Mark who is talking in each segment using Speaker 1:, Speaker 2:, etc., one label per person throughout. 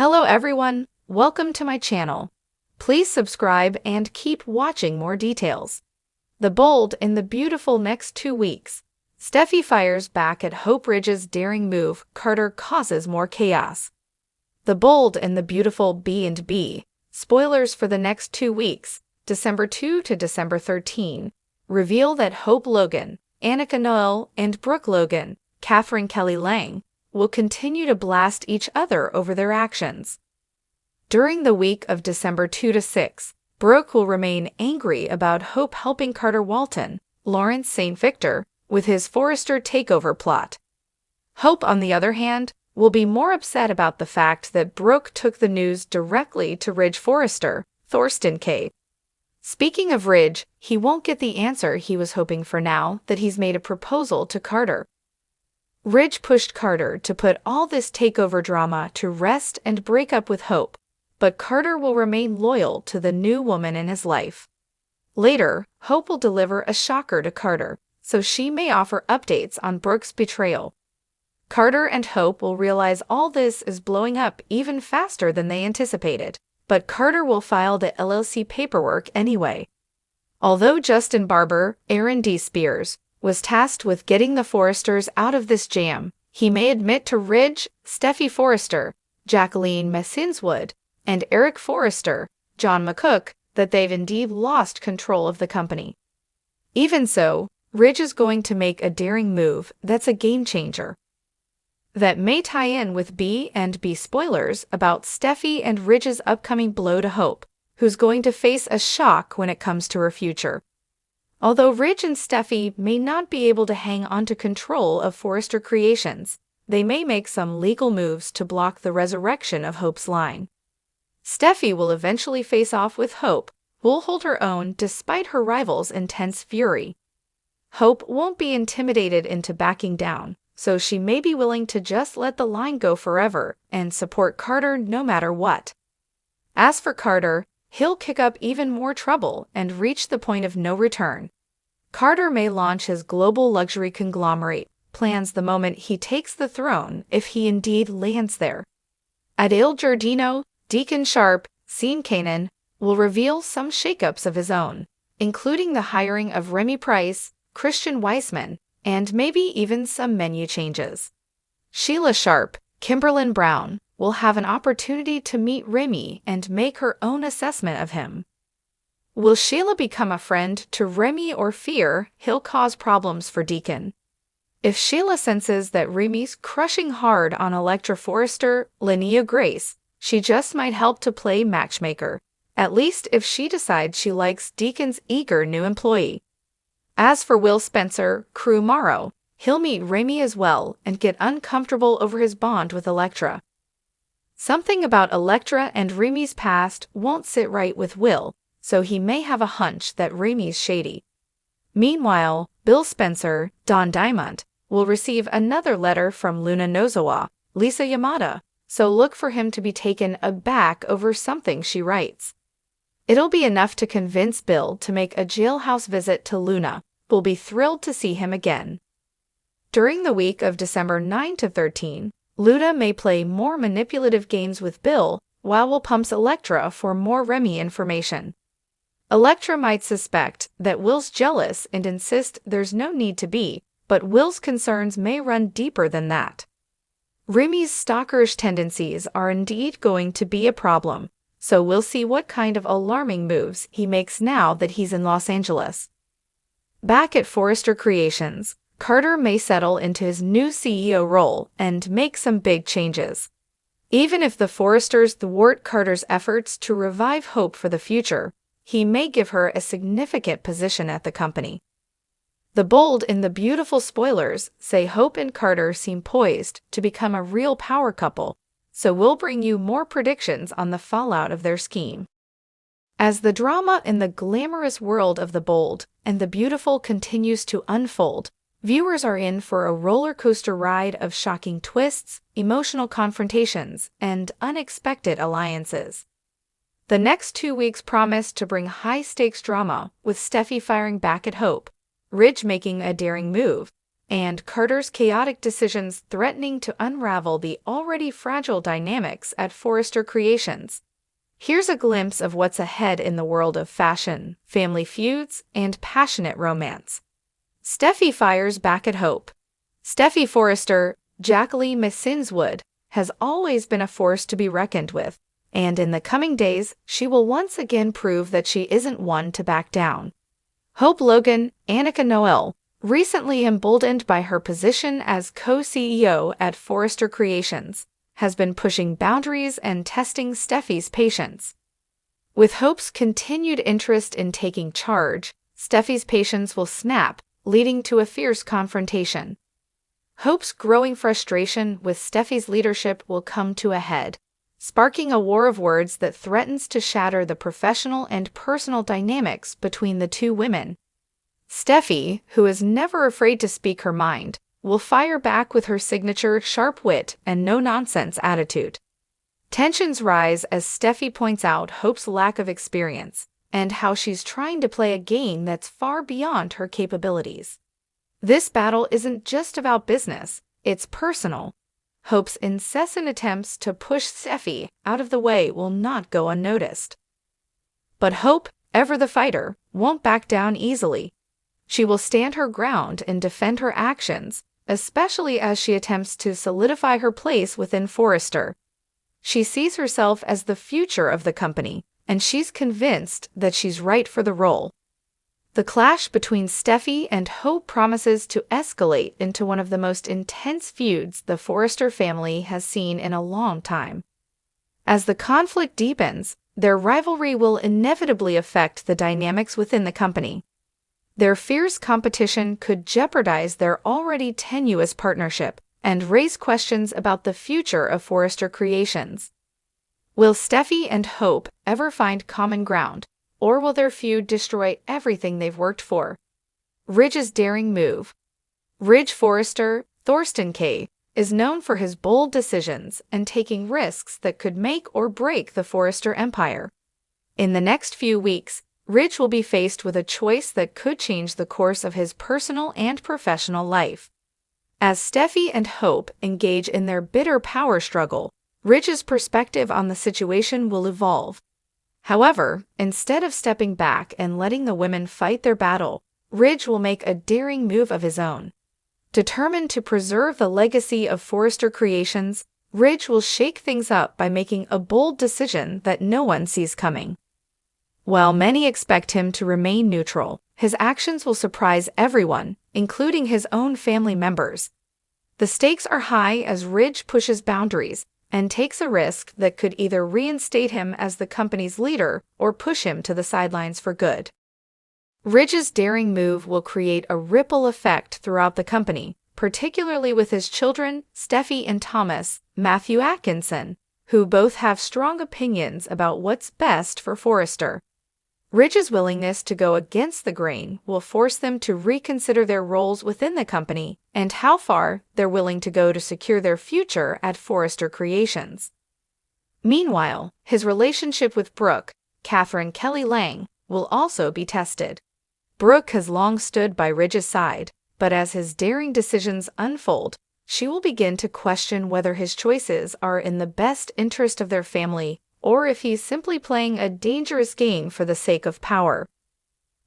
Speaker 1: Hello everyone, welcome to my channel. Please subscribe and keep watching more details. The bold in the beautiful next 2 weeks. Steffy fires back at Hope Ridge's daring move. Carter causes more chaos. The bold in the beautiful B&B. Spoilers for the next 2 weeks, December 2 to December 13, reveal that Hope Logan, Annika Noel, and Brooke Logan, Catherine Kelly Lang, will continue to blast each other over their actions. During the week of December 2 to 6, Brooke will remain angry about Hope helping Carter Walton, Lawrence St. Victor, with his Forrester takeover plot. Hope, on the other hand, will be more upset about the fact that Brooke took the news directly to Ridge Forrester, Thorsten K. Speaking of Ridge, he won't get the answer he was hoping for now that he's made a proposal to Carter. Ridge pushed Carter to put all this takeover drama to rest and break up with Hope, but Carter will remain loyal to the new woman in his life. Later, Hope will deliver a shocker to Carter, so she may offer updates on Brooke's betrayal. Carter and Hope will realize all this is blowing up even faster than they anticipated, but Carter will file the LLC paperwork anyway. Although Justin Barber, Aaron D. Spears, was tasked with getting the Forresters out of this jam, he may admit to Ridge, Steffy Forrester, Jacqueline Messinswood, and Eric Forrester, John McCook, that they've indeed lost control of the company. Even so, Ridge is going to make a daring move that's a game changer. That may tie in with B&B spoilers about Steffy and Ridge's upcoming blow to Hope, who's going to face a shock when it comes to her future. Although Ridge and Steffy may not be able to hang onto control of Forrester Creations, they may make some legal moves to block the resurrection of Hope's line. Steffy will eventually face off with Hope, who will hold her own despite her rival's intense fury. Hope won't be intimidated into backing down, so she may be willing to just let the line go forever and support Carter no matter what. As for Carter, he'll kick up even more trouble and reach the point of no return. Carter may launch his global luxury conglomerate plans the moment he takes the throne if he indeed lands there. Adele Giordino, Deacon Sharp, Sean Kanan will reveal some shakeups of his own, including the hiring of Remy Price, Christian Weissman, and maybe even some menu changes. Sheila Sharp, Kimberlyn Brown, will have an opportunity to meet Remy and make her own assessment of him. Will Sheila become a friend to Remy or fear he'll cause problems for Deacon? If Sheila senses that Remy's crushing hard on Electra Forrester, Linnea Grace, she just might help to play matchmaker, at least if she decides she likes Deacon's eager new employee. As for Will Spencer, Crew Morrow, he'll meet Remy as well and get uncomfortable over his bond with Electra. Something about Electra and Remy's past won't sit right with Will, so he may have a hunch that Remy's shady. Meanwhile, Bill Spencer, Don Diamond, will receive another letter from Luna Nozawa, Lisa Yamada, so look for him to be taken aback over something she writes. It'll be enough to convince Bill to make a jailhouse visit to Luna, who'll be thrilled to see him again. During the week of December 9 to 13, Luna may play more manipulative games with Bill, while Will pumps Electra for more Remy information. Electra might suspect that Will's jealous and insist there's no need to be, but Will's concerns may run deeper than that. Remy's stalkerish tendencies are indeed going to be a problem, so we'll see what kind of alarming moves he makes now that he's in Los Angeles. Back at Forrester Creations, Carter may settle into his new CEO role and make some big changes. Even if the Forresters thwart Carter's efforts to revive Hope for the future, he may give her a significant position at the company. The bold in the beautiful spoilers say Hope and Carter seem poised to become a real power couple, so we'll bring you more predictions on the fallout of their scheme. As the drama in the glamorous world of the bold and the beautiful continues to unfold, viewers are in for a roller coaster ride of shocking twists, emotional confrontations, and unexpected alliances. The next 2 weeks promise to bring high-stakes drama, with Steffy firing back at Hope, Ridge making a daring move, and Carter's chaotic decisions threatening to unravel the already fragile dynamics at Forrester Creations. Here's a glimpse of what's ahead in the world of fashion, family feuds, and passionate romance. Steffy fires back at Hope. Steffy Forrester, Jacqueline Missinswood, has always been a force to be reckoned with, and in the coming days, she will once again prove that she isn't one to back down. Hope Logan, Annika Noel, recently emboldened by her position as co-CEO at Forrester Creations, has been pushing boundaries and testing Steffy's patience. With Hope's continued interest in taking charge, Steffy's patience will snap, leading to a fierce confrontation. Hope's growing frustration with Steffy's leadership will come to a head, sparking a war of words that threatens to shatter the professional and personal dynamics between the two women. Steffy, who is never afraid to speak her mind, will fire back with her signature sharp wit and no-nonsense attitude. Tensions rise as Steffy points out Hope's lack of experience and how she's trying to play a game that's far beyond her capabilities. This battle isn't just about business, it's personal. Hope's incessant attempts to push Steffy out of the way will not go unnoticed. But Hope, ever the fighter, won't back down easily. She will stand her ground and defend her actions, especially as she attempts to solidify her place within Forrester. She sees herself as the future of the company, and she's convinced that she's right for the role. The clash between Steffy and Hope promises to escalate into one of the most intense feuds the Forrester family has seen in a long time. As the conflict deepens, their rivalry will inevitably affect the dynamics within the company. Their fierce competition could jeopardize their already tenuous partnership and raise questions about the future of Forrester Creations. Will Steffy and Hope ever find common ground, or will their feud destroy everything they've worked for? Ridge's daring move. Ridge Forrester, Thorsten K., is known for his bold decisions and taking risks that could make or break the Forrester empire. In the next few weeks, Ridge will be faced with a choice that could change the course of his personal and professional life. As Steffy and Hope engage in their bitter power struggle, Ridge's perspective on the situation will evolve. However, instead of stepping back and letting the women fight their battle, Ridge will make a daring move of his own. Determined to preserve the legacy of Forrester Creations, Ridge will shake things up by making a bold decision that no one sees coming. While many expect him to remain neutral, his actions will surprise everyone, including his own family members. The stakes are high as Ridge pushes boundaries and takes a risk that could either reinstate him as the company's leader or push him to the sidelines for good. Ridge's daring move will create a ripple effect throughout the company, particularly with his children, Steffy and Thomas, Matthew Atkinson, who both have strong opinions about what's best for Forrester. Ridge's willingness to go against the grain will force them to reconsider their roles within the company and how far they're willing to go to secure their future at Forrester Creations. Meanwhile, his relationship with Brooke, Catherine Kelly Lang, will also be tested. Brooke has long stood by Ridge's side, but as his daring decisions unfold, she will begin to question whether his choices are in the best interest of their family or if he's simply playing a dangerous game for the sake of power.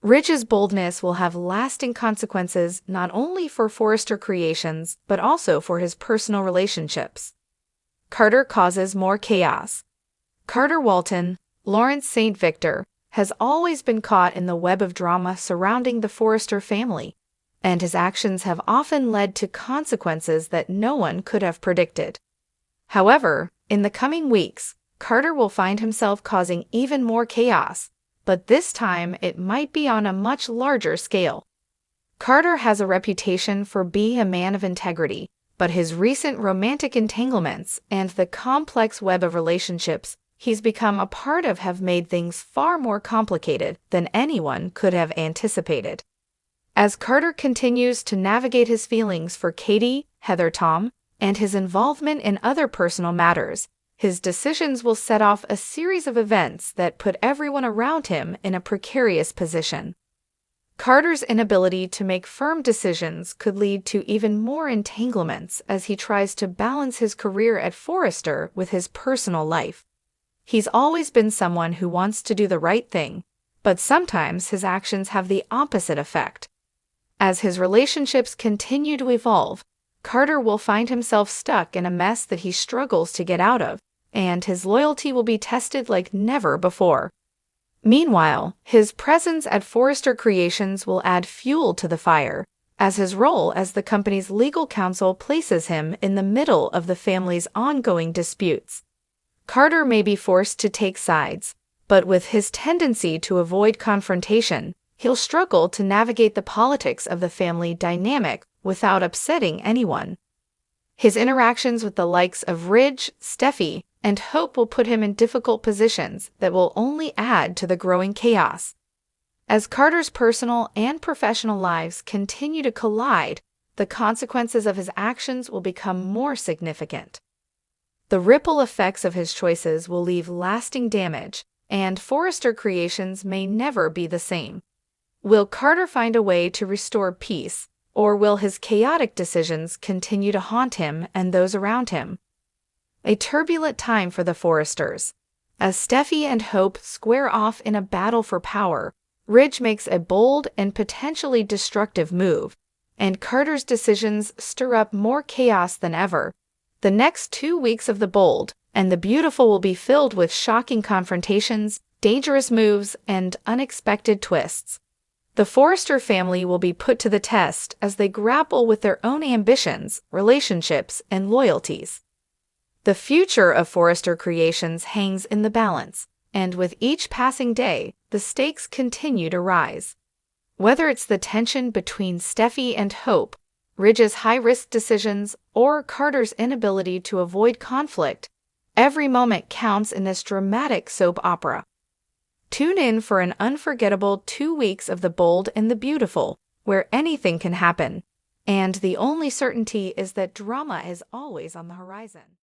Speaker 1: Ridge's boldness will have lasting consequences not only for Forrester Creations, but also for his personal relationships. Carter causes more chaos. Carter Walton, Lawrence St. Victor, has always been caught in the web of drama surrounding the Forrester family, and his actions have often led to consequences that no one could have predicted. However, in the coming weeks, Carter will find himself causing even more chaos, but this time it might be on a much larger scale. Carter has a reputation for being a man of integrity, but his recent romantic entanglements and the complex web of relationships he's become a part of have made things far more complicated than anyone could have anticipated. As Carter continues to navigate his feelings for Katie, Heather Tom, and his involvement in other personal matters, his decisions will set off a series of events that put everyone around him in a precarious position. Carter's inability to make firm decisions could lead to even more entanglements as he tries to balance his career at Forrester with his personal life. He's always been someone who wants to do the right thing, but sometimes his actions have the opposite effect. As his relationships continue to evolve, Carter will find himself stuck in a mess that he struggles to get out of, and his loyalty will be tested like never before. Meanwhile, his presence at Forrester Creations will add fuel to the fire, as his role as the company's legal counsel places him in the middle of the family's ongoing disputes. Carter may be forced to take sides, but with his tendency to avoid confrontation, he'll struggle to navigate the politics of the family dynamic without upsetting anyone. His interactions with the likes of Ridge, Steffy, and Hope will put him in difficult positions that will only add to the growing chaos. As Carter's personal and professional lives continue to collide, the consequences of his actions will become more significant. The ripple effects of his choices will leave lasting damage, and Forrester Creations may never be the same. Will Carter find a way to restore peace, or will his chaotic decisions continue to haunt him and those around him? A turbulent time for the Forresters. As Steffy and Hope square off in a battle for power, Ridge makes a bold and potentially destructive move, and Carter's decisions stir up more chaos than ever. The next 2 weeks of The Bold and the Beautiful will be filled with shocking confrontations, dangerous moves, and unexpected twists. The Forrester family will be put to the test as they grapple with their own ambitions, relationships, and loyalties. The future of Forrester Creations hangs in the balance, and with each passing day, the stakes continue to rise. Whether it's the tension between Steffy and Hope, Ridge's high-risk decisions, or Carter's inability to avoid conflict, every moment counts in this dramatic soap opera. Tune in for an unforgettable 2 weeks of The Bold and the Beautiful, where anything can happen, and the only certainty is that drama is always on the horizon.